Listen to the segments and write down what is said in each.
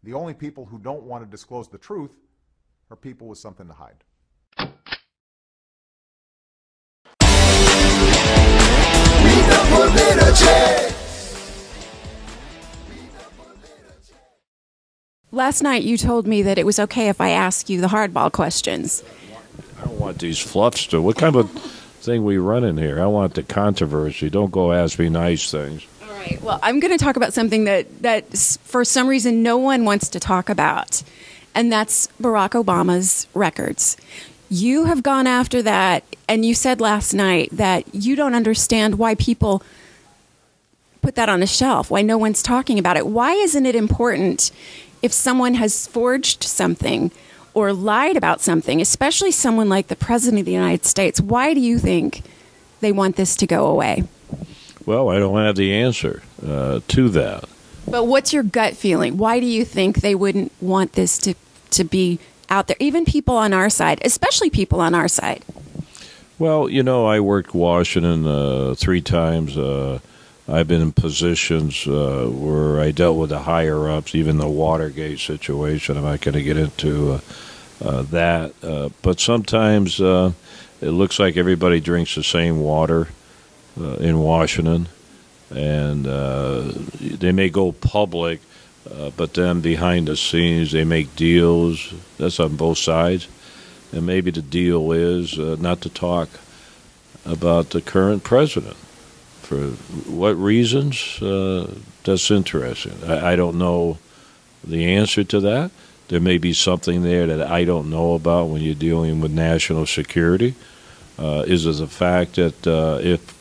The only people who don't want to disclose the truth are people with something to hide. Last night you told me that it was okay if I ask you the hardball questions. I don't want these fluffs to. What kind of thing we run in here? I want the controversy. Don't go ask me nice things. All right. Well, I'm going to talk about something that for some reason no one wants to talk about, and that's Barack Obama's records. You have gone after that, and you said last night that you don't understand why people put that on a shelf, why no one's talking about it. Why isn't it important if someone has forged something or lied about something, especially someone like the President of the United States? Why do you think they want this to go away? Well, I don't have the answer to that. But what's your gut feeling? Why do you think they wouldn't want this to be out there? Even people on our side, especially people on our side. Well, I worked Washington 3 times. I've been in positions where I dealt with the higher-ups, even the Watergate situation. I'm not going to get into that. But sometimes it looks like everybody drinks the same water in Washington. And they may go public, but then behind the scenes they make deals. That's on both sides. And maybe the deal is not to talk about the current president. For what reasons? That's interesting. I don't know the answer to that. There may be something there that I don't know about when you're dealing with national security. Is it the fact that if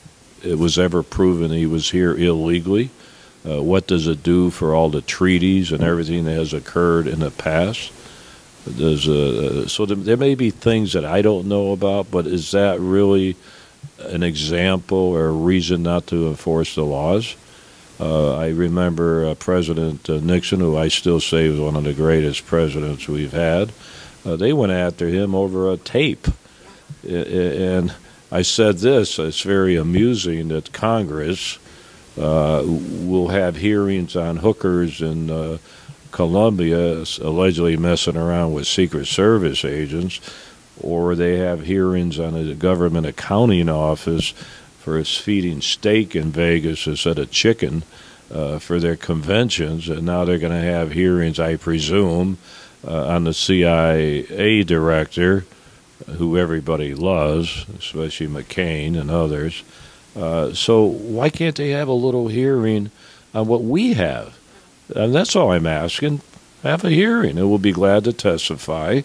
it was ever proven he was here illegally, what does it do for all the treaties and everything that has occurred in the past? So there may be things that I don't know about, but is that really an example or a reason not to enforce the laws? I remember President Nixon, who I still say was one of the greatest presidents we've had. They went after him over a tape. And I said this, it's very amusing that Congress will have hearings on hookers in Colombia allegedly messing around with Secret Service agents, or they have hearings on a government accounting office for us feeding steak in Vegas instead of chicken for their conventions. And now they're going to have hearings, I presume, on the CIA director, who everybody loves, especially McCain and others. So why can't they have a little hearing on what we have? And that's all I'm asking. Have a hearing, and we'll be glad to testify.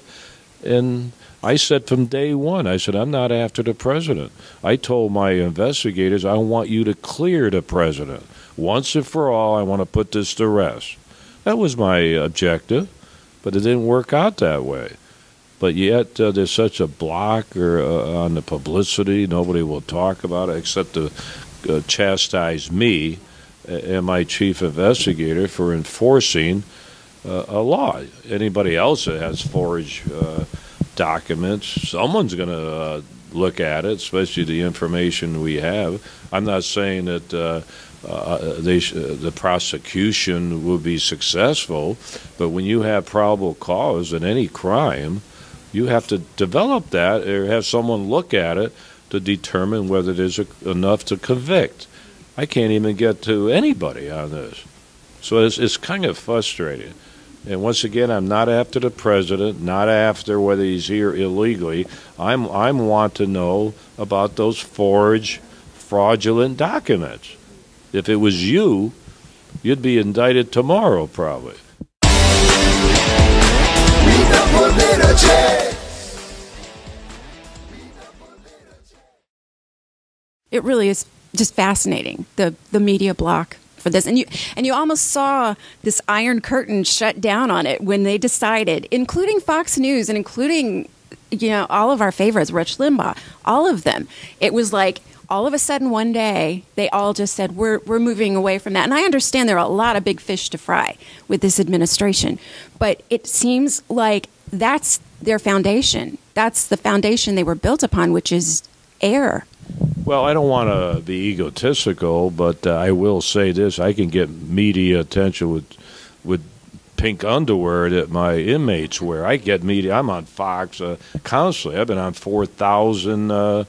And I said from day one, I said, I'm not after the president. I told my investigators, I want you to clear the president. Once and for all, I want to put this to rest. That was my objective, but it didn't work out that way. But yet there's such a block on the publicity. Nobody will talk about it except to chastise me and my chief investigator for enforcing a law. Anybody else that has forged documents, someone's going to look at it, especially the information we have. I'm not saying that the prosecution will be successful, but when you have probable cause in any crime, you have to develop that or have someone look at it to determine whether there's enough to convict. I can't even get to anybody on this. So it's kind of frustrating. And once again, I'm not after the president, not after whether he's here illegally. I want to know about those forged, fraudulent documents. If it was you, you'd be indicted tomorrow, probably. It really is just fascinating, the media block for this. And you almost saw this iron curtain shut down on it when they decided, including Fox News and including, all of our favorites, Rush Limbaugh, all of them. It was like all of a sudden one day they all just said, we're moving away from that. And I understand there are a lot of big fish to fry with this administration, but it seems like that's their foundation. That's the foundation they were built upon, which is air. Well, I don't want to be egotistical, but I will say this. I can get media attention with pink underwear that my inmates wear. I get media. I'm on Fox constantly. I've been on 4,000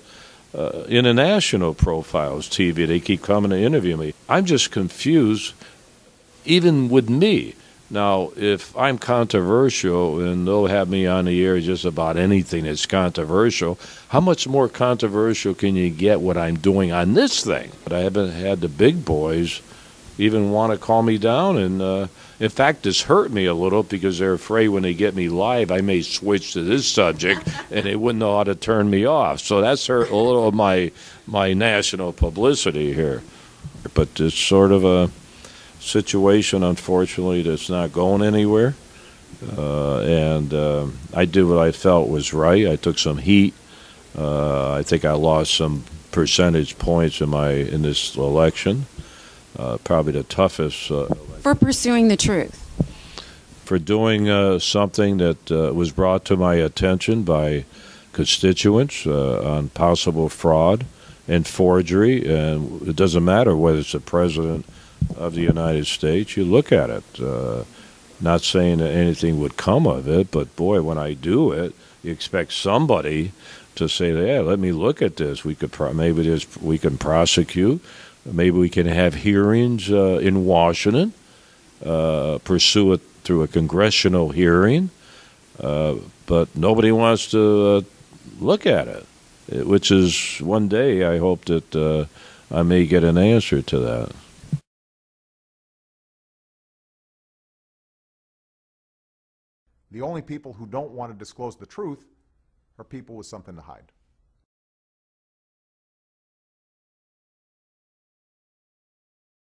international profiles TV. They keep coming to interview me. I'm just confused, even with me. Now, if I'm controversial and they'll have me on the air just about anything that's controversial, how much more controversial can you get what I'm doing on this thing? But I haven't had the big boys even want to call me down. And in fact, this hurt me a little because they're afraid when they get me live, I may switch to this subject and they wouldn't know how to turn me off. So that's hurt a little of my national publicity here. But it's sort of a situation, unfortunately, that's not going anywhere. And I did what I felt was right. I took some heat. I think I lost some percentage points in this election. Probably the toughest. For pursuing the truth. For doing something that was brought to my attention by constituents on possible fraud and forgery. And it doesn't matter whether it's the president of the United States. You look at it. Not saying that anything would come of it, but boy, when I do it, you expect somebody to say, "Yeah, let me look at this. We could we can prosecute. Maybe we can have hearings in Washington, pursue it through a congressional hearing." But nobody wants to look at it, which is one day I hope that I may get an answer to that. The only people who don't want to disclose the truth are people with something to hide.